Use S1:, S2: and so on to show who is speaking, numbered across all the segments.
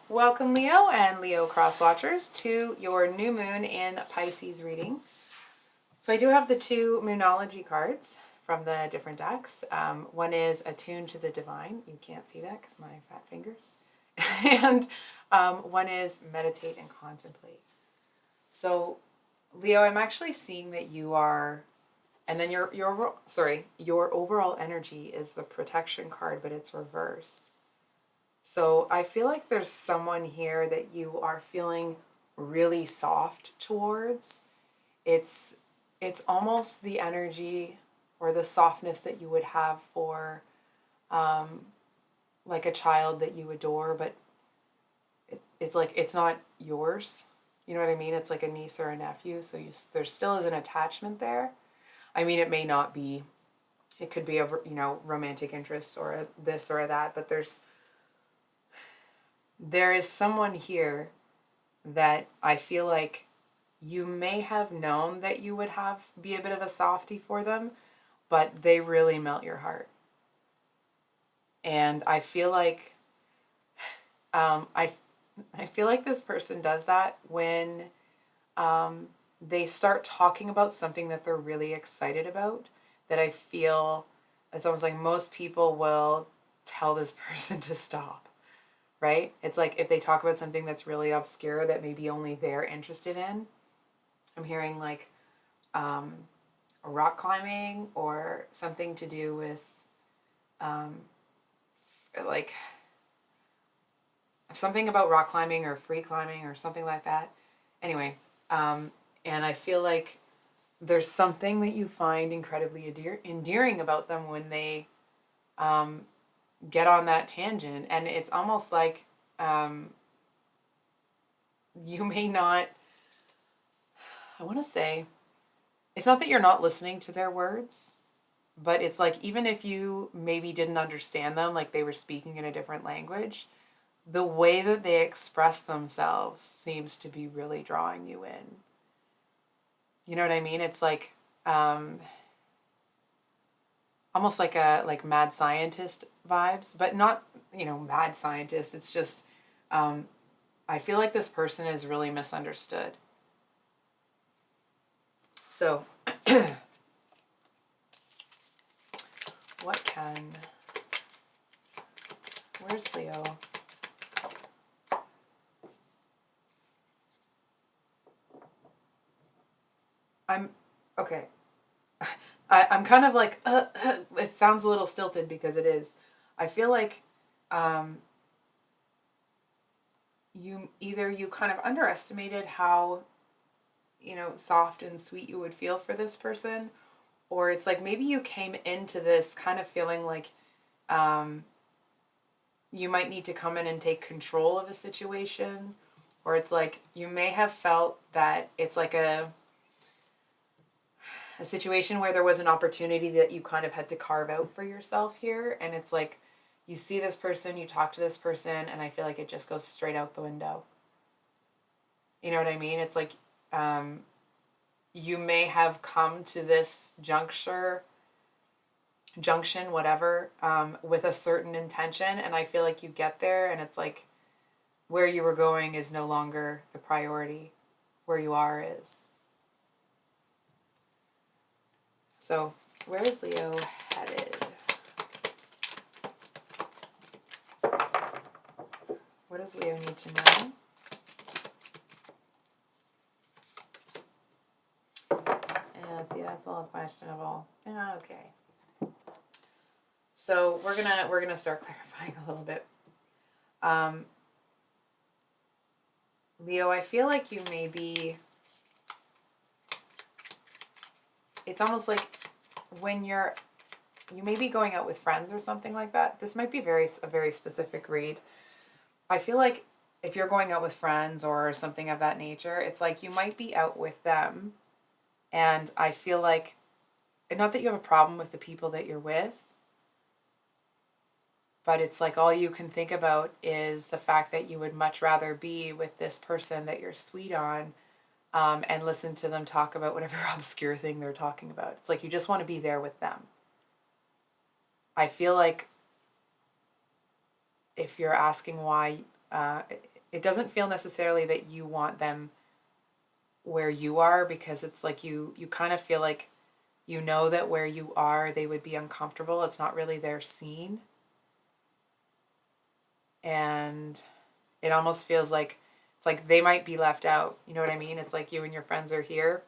S1: Welcome, Leo and Leo cross watchers, to your new moon in Pisces reading. So I do have the two Moonology cards from the different decks. One is Attuned to the Divine. You can't see that because my fat fingers. And one is Meditate and Contemplate. So, Leo, I'm actually seeing that you are, and then your overall energy is the Protection card, but it's reversed. So I feel like there's someone here that you are feeling really soft towards. It's almost the energy or the softness that you would have for like a child that you adore, but it's like it's not yours. You know what I mean? It's like a niece or a nephew, so there still is an attachment there. I mean, it may not be. It could be a romantic interest or this or that, but there is someone here that I feel like you may have known that you would be a bit of a softie for them, but they really melt your heart. And I feel like I feel like this person does that when they start talking about something that they're really excited about. That I feel it's almost like most people will tell this person to stop. Right? It's like if they talk about something that's really obscure that maybe only they're interested in. I'm hearing like rock climbing or something to do with like something about rock climbing or free climbing or something like that. Anyway, and I feel like there's something that you find incredibly endearing about them when they get on that tangent, and it's almost like you may not, I want to say, it's not that you're not listening to their words, but it's like even if you maybe didn't understand them, like they were speaking in a different language, the way that they express themselves seems to be really drawing you in. You know what I mean? It's like almost like mad scientist vibes, but not, mad scientist. It's just, I feel like this person is really misunderstood. So, where's Leo? Okay. I'm kind of like, it sounds a little stilted because it is. I feel like you kind of underestimated how, soft and sweet you would feel for this person, or it's like maybe you came into this kind of feeling like you might need to come in and take control of a situation, or it's like you may have felt that it's like a situation where there was an opportunity that you kind of had to carve out for yourself here, and it's like you see this person, you talk to this person, and I feel like it just goes straight out the window. You know what I mean? It's like you may have come to this junction, whatever, with a certain intention, and I feel like you get there, and it's like where you were going is no longer the priority. Where you are is. So, where is Leo headed? What does Leo need to know? Yeah, see, that's a little questionable. Yeah, okay. So we're gonna start clarifying a little bit. Leo, I feel like you may be. It's almost like when you may be going out with friends or something like that. This might be a very specific read. I feel like if you're going out with friends or something of that nature, it's like you might be out with them. And I feel like, not that you have a problem with the people that you're with, but it's like all you can think about is the fact that you would much rather be with this person that you're sweet on, and listen to them talk about whatever obscure thing they're talking about. It's like you just want to be there with them. I feel like if you're asking why, it doesn't feel necessarily that you want them where you are, because it's like you kind of feel like you know that where you are they would be uncomfortable. It's not really their scene. And it almost feels like it's like they might be left out. You know what I mean? It's like you and your friends are here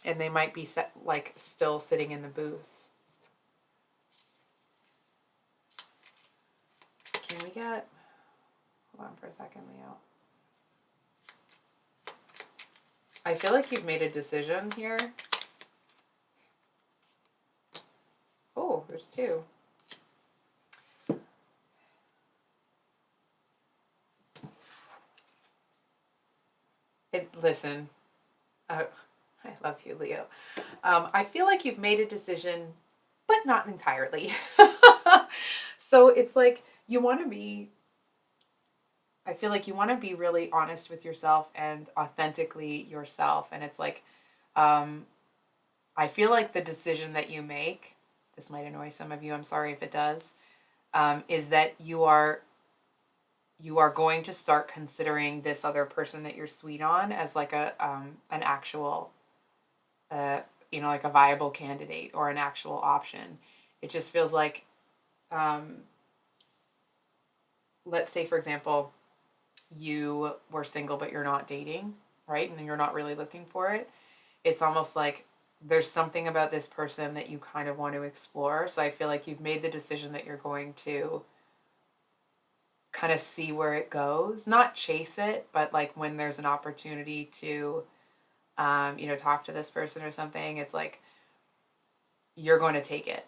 S1: and they might be like still sitting in the booth. Can we get, hold on for a second, Leo. I feel like you've made a decision here. Oh, there's two. Listen, I love you, Leo. I feel like you've made a decision, but not entirely. So it's like you want to be, I feel like you want to be really honest with yourself and authentically yourself. And it's like, I feel like the decision that you make, this might annoy some of you, I'm sorry if it does, is that you are going to start considering this other person that you're sweet on as like an actual, like a viable candidate or an actual option. It just feels like, let's say, for example, you were single but you're not dating, right? And you're not really looking for it. It's almost like there's something about this person that you kind of want to explore. So I feel like you've made the decision that you're going to kind of see where it goes, not chase it, but like when there's an opportunity to, talk to this person or something, it's like you're going to take it.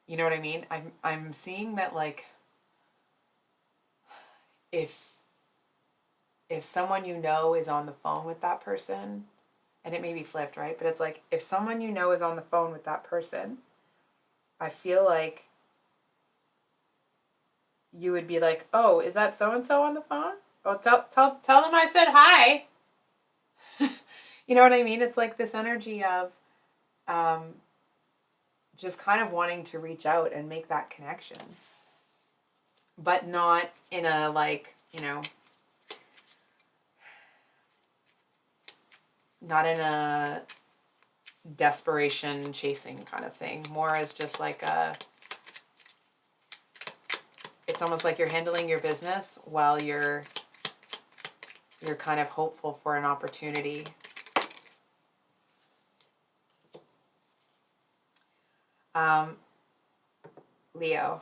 S1: You know what I mean? I'm seeing that, like, if someone you know is on the phone with that person, and it may be flipped, right? But it's like if someone you know is on the phone with that person, I feel like you would be like, oh, is that so-and-so on the phone? Oh, tell them I said hi. You know what I mean? It's like this energy of just kind of wanting to reach out and make that connection. But not in a, like, not in a desperation chasing kind of thing. More as just like it's almost like you're handling your business while you're kind of hopeful for an opportunity. Leo,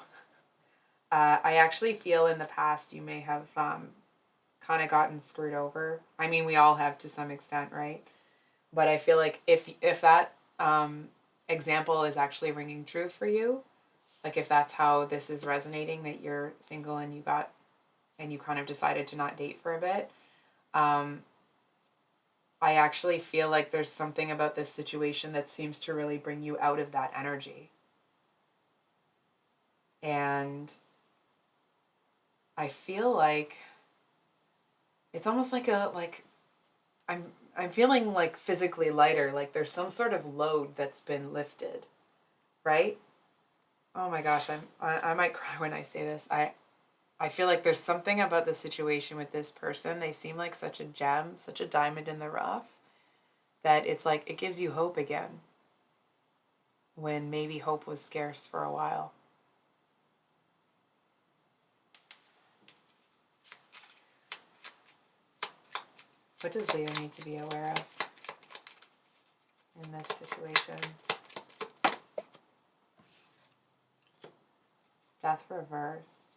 S1: I actually feel in the past you may have kind of gotten screwed over. I mean, we all have to some extent, right? But I feel like if that example is actually ringing true for you, like if that's how this is resonating, that you're single and you kind of decided to not date for a bit, I actually feel like there's something about this situation that seems to really bring you out of that energy. And I feel like it's almost like I'm feeling like physically lighter, like there's some sort of load that's been lifted, right? Oh my gosh, I might cry when I say this. I feel like there's something about the situation with this person. They seem like such a gem, such a diamond in the rough, that it's like it gives you hope again when maybe hope was scarce for a while. What does Leo need to be aware of in this situation? Death reversed.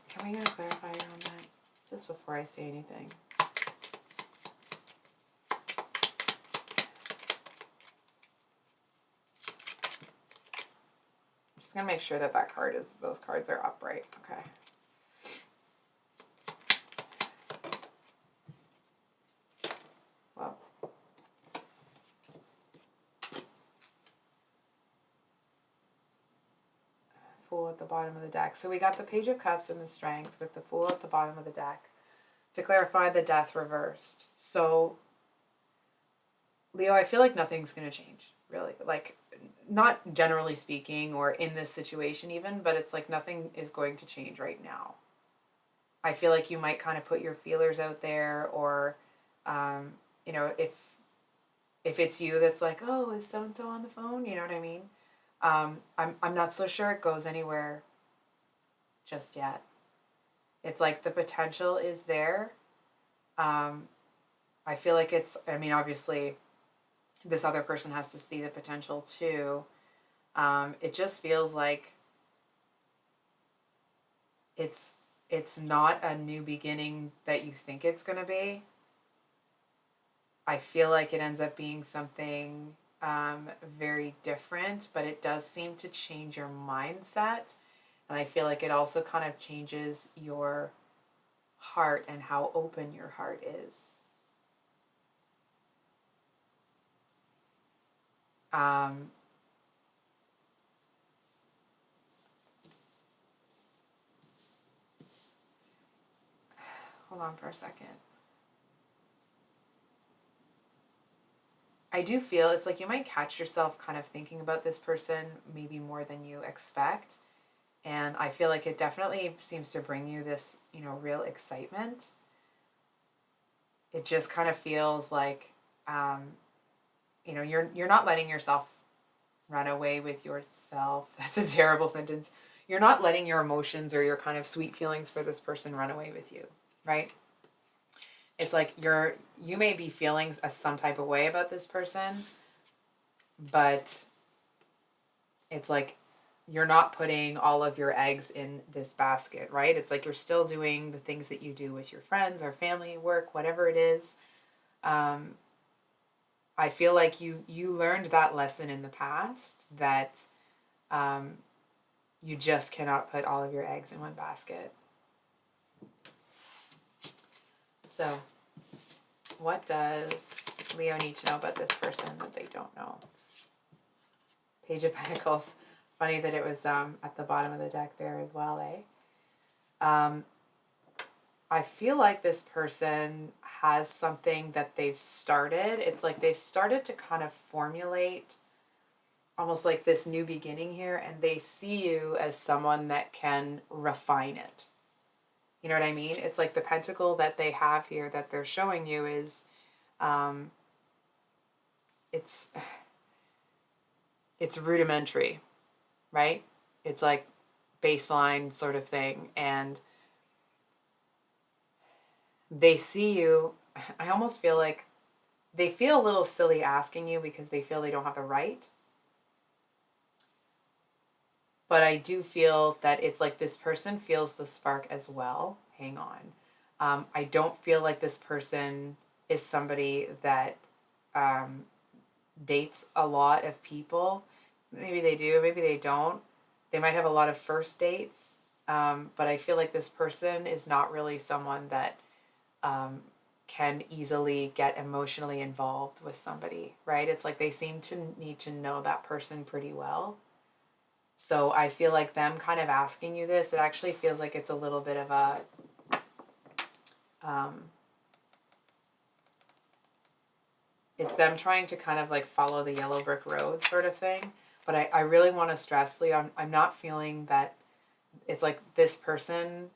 S1: Can we get a clarifier on that? Just before I say anything. I'm going to make sure that those cards are upright. Okay. Well. Fool at the bottom of the deck. So we got the Page of Cups and the Strength with the Fool at the bottom of the deck. To clarify, the Death reversed. So, Leo, I feel like nothing's going to change, really. Like, not generally speaking or in this situation even, but it's like nothing is going to change right now. I feel like you might kind of put your feelers out there, or, you know, if it's you that's like, oh, is so and so on the phone? You know what I mean? I'm not so sure it goes anywhere just yet. It's like the potential is there. I feel like it's, I mean, obviously, this other person has to see the potential too. It just feels like it's not a new beginning that you think it's going to be. I feel like it ends up being something very different, but it does seem to change your mindset. And I feel like it also kind of changes your heart and how open your heart is. Hold on for a second. I do feel it's like you might catch yourself kind of thinking about this person maybe more than you expect. And I feel like it definitely seems to bring you this, you know, real excitement. It just kind of feels like, you know, you're not letting yourself run away with yourself. That's a terrible sentence. You're not letting your emotions or your kind of sweet feelings for this person run away with you, right? It's like you may be feeling some type of way about this person, but it's like you're not putting all of your eggs in this basket, right? It's like you're still doing the things that you do with your friends or family, work, whatever it is. I feel like you learned that lesson in the past, that you just cannot put all of your eggs in one basket. So, what does Leo need to know about this person that they don't know? Page of Pentacles. Funny that it was at the bottom of the deck there as well, eh? I feel like this person has something that they've started. It's like they've started to kind of formulate almost like this new beginning here, and they see you as someone that can refine it. You know what I mean? It's like the pentacle that they have here that they're showing you is, it's rudimentary, right? It's like baseline sort of thing. And they see you, I almost feel like they feel a little silly asking you because they feel they don't have the right. But I do feel that it's like this person feels the spark as well. Hang on. I don't feel like this person is somebody that dates a lot of people. Maybe they do, maybe they don't. They might have a lot of first dates. But I feel like this person is not really someone that can easily get emotionally involved with somebody, right? It's like they seem to need to know that person pretty well. So I feel like them kind of asking you this, it actually feels like it's a little bit of a, it's them trying to kind of like follow the yellow brick road sort of thing. But I really want to stress, Leo, I'm not feeling that it's like this person,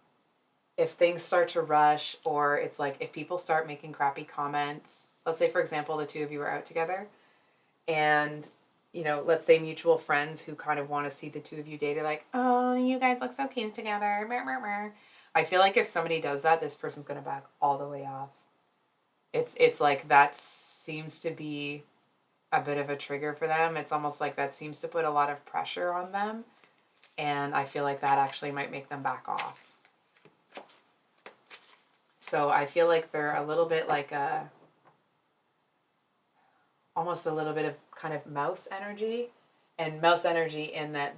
S1: if things start to rush, or it's like if people start making crappy comments, let's say, for example, the two of you are out together and, you know, let's say mutual friends who kind of want to see the two of you date are like, oh, you guys look so cute together. I feel like if somebody does that, this person's going to back all the way off. It's like that seems to be a bit of a trigger for them. It's almost like that seems to put a lot of pressure on them. And I feel like that actually might make them back off. So I feel like they're a little bit like almost a little bit of kind of mouse energy. And mouse energy in that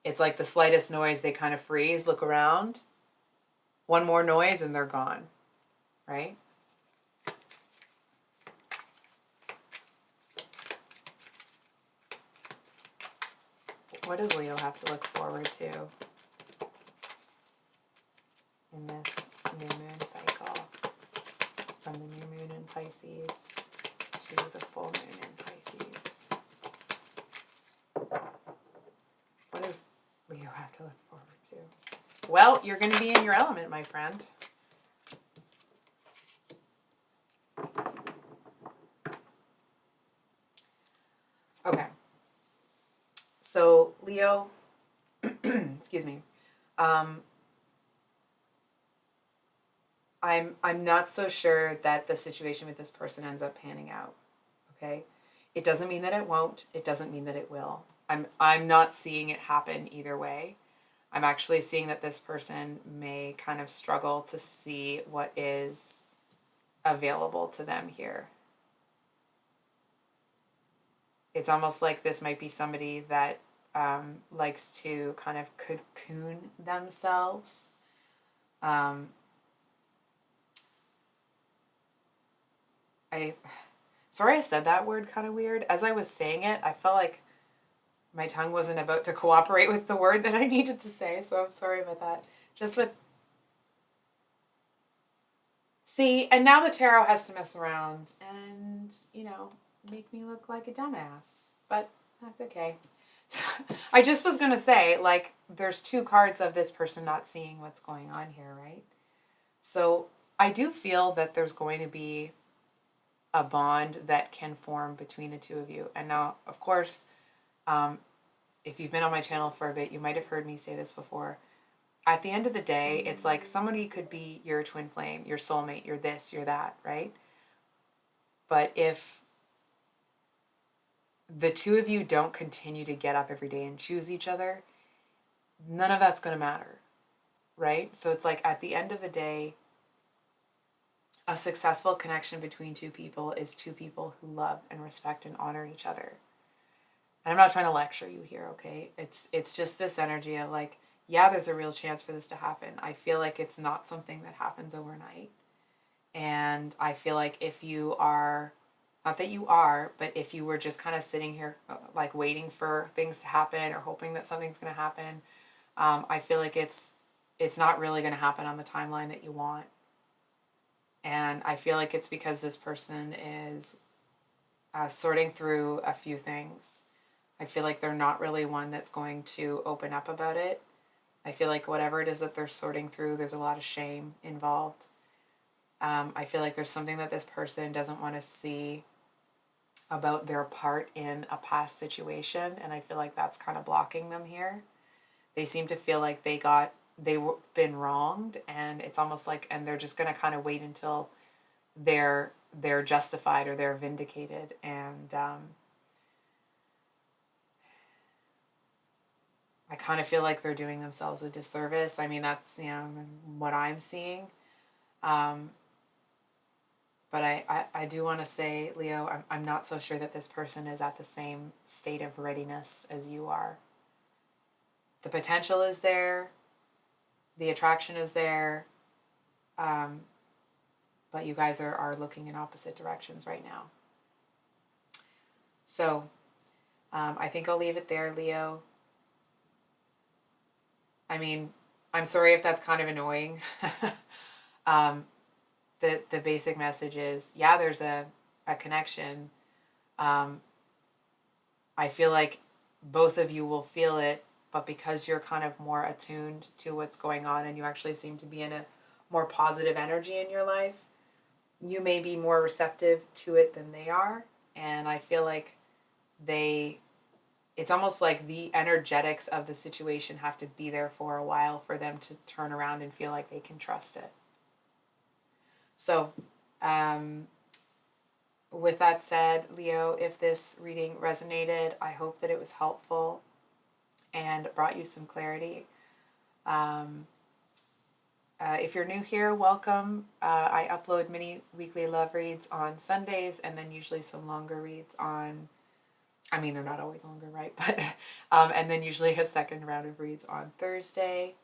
S1: it's like the slightest noise, they kind of freeze, look around. One more noise and they're gone, right? What does Leo have to look forward to in this new moon cycle? From the new moon in Pisces to the full moon in Pisces. What does Leo have to look forward to? Well, you're going to be in your element, my friend. Okay. So, Leo, excuse me. I'm not so sure that the situation with this person ends up panning out. Okay? It doesn't mean that it won't. It doesn't mean that it will. I'm not seeing it happen either way. I'm actually seeing that this person may kind of struggle to see what is available to them here. It's almost like this might be somebody that likes to kind of cocoon themselves. Sorry I said that word kind of weird. As I was saying it, I felt like my tongue wasn't about to cooperate with the word that I needed to say, so I'm sorry about that. Just with... See, and now the tarot has to mess around and, make me look like a dumbass. But that's okay. I just was going to say, like, there's two cards of this person not seeing what's going on here, right? So I do feel that there's going to be a bond that can form between the two of you. And now, of course, if you've been on my channel for a bit, you might have heard me say this before. At the end of the day, it's like somebody could be your twin flame, your soulmate, you're this, you're that, right? But if the two of you don't continue to get up every day and choose each other, none of that's going to matter, right? So it's like at the end of the day, a successful connection between two people is two people who love and respect and honor each other. And I'm not trying to lecture you here, okay? It's just this energy of like, yeah, there's a real chance for this to happen. I feel like it's not something that happens overnight. And I feel like if you are, not that you are, but if you were just kind of sitting here like waiting for things to happen or hoping that something's going to happen, I feel like it's not really going to happen on the timeline that you want. And I feel like it's because this person is sorting through a few things. I feel like they're not really one that's going to open up about it. I feel like whatever it is that they're sorting through, there's a lot of shame involved. I feel like there's something that this person doesn't want to see about their part in a past situation, and I feel like that's kind of blocking them here. They seem to feel like they've been wronged, and it's almost like, and they're just going to kind of wait until they're justified or they're vindicated, and I kind of feel like they're doing themselves a disservice. I mean, that's, what I'm seeing. But I do want to say, Leo, I'm not so sure that this person is at the same state of readiness as you are. The potential is there. The attraction is there. But you guys are looking in opposite directions right now. So I think I'll leave it there, Leo. I mean, I'm sorry if that's kind of annoying. The basic message is, yeah, there's a connection. I feel like both of you will feel it, but because you're kind of more attuned to what's going on and you actually seem to be in a more positive energy in your life, you may be more receptive to it than they are. And I feel like it's almost like the energetics of the situation have to be there for a while for them to turn around and feel like they can trust it. So, with that said, Leo, if this reading resonated, I hope that it was helpful and brought you some clarity. If you're new here, welcome. I upload mini weekly love reads on Sundays and then usually some longer reads on, they're not always longer, right? But, and then usually a second round of reads on Thursday.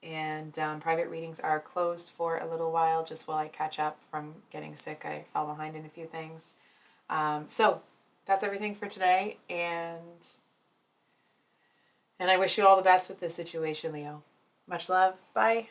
S1: And private readings are closed for a little while just while I catch up from getting sick. I fell behind in a few things. So that's everything for today. And I wish you all the best with this situation, Leo. Much love. Bye.